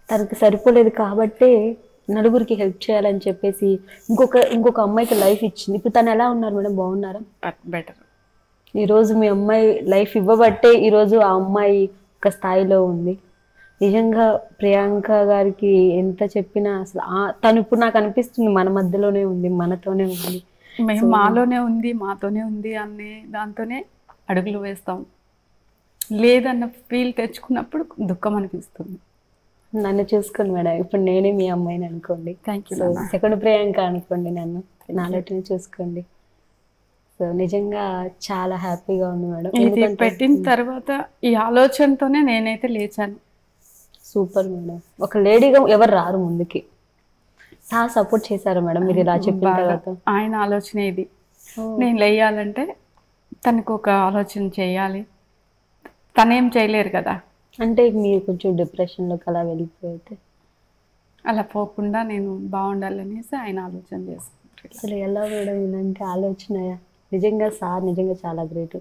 తనకి సరిపోలేదు కాబట్టే నలుగురికి హెల్ప్ చేయాలని చెప్పేసి ఇంకొక అమ్మాయికి లైఫ్ ఇచ్చింది. ఇప్పుడు తను ఎలా ఉన్నారు మేడం? బాగున్నారా? బెటర్. ఈరోజు మీ అమ్మాయి లైఫ్ ఇవ్వబట్టే ఈరోజు ఆ అమ్మాయి ఒక స్థాయిలో ఉంది. నిజంగా ప్రియాంక గారికి ఎంత చెప్పినా అసలు తను ఇప్పుడు నాకు అనిపిస్తుంది మన మధ్యలోనే ఉంది, మనతోనే ఉంది. మేము సో మాలోనే ఉంది, మాతోనే ఉంది అనే దాంతోనే అడుగులు వేస్తాం. లేదన్న ఫీల్ తెచ్చుకున్నప్పుడు దుఃఖం అనిపిస్తుంది. నన్ను చూసుకోండి మేడం, ఇప్పుడు నేనే మీ అమ్మాయిని అనుకోండి. థ్యాంక్ యూ సో నాన్న. సెకండ్ ప్రియాంక అనుకోండి నన్ను, Thank you. నాలటిని చూసుకోండి. సో నిజంగా చాలా హ్యాపీగా ఉంది మేడం. ఇది ఎందుకంటే పెట్టిన తర్వాత ఈ ఆలోచనతోనే నేనైతే లేచాను. Super madam. ఒక లేడీగా ఎవరు రారు ముందుకి. సార్ సపోర్ట్ చేశారు మేడం మీరు ఇలా చెప్పిన బాగా తర్వాత? ఆయన ఆలోచన ఇది. నేను లేయాలంటే తనకు ఒక ఆలోచన చేయాలి, తనేం చేయలేరు కదా. అంటే మీరు కొంచెం డిప్రెషన్లోకి అలా వెళ్ళిపోతే అలా పోకుండా నేను బాగుండాలనేసి ఆయన ఆలోచన చేసుకుంటారు. అసలు ఎలా మేడం ఇలాంటి ఆలోచన? నిజంగా సార్ నిజంగా చాలా గ్రేట్.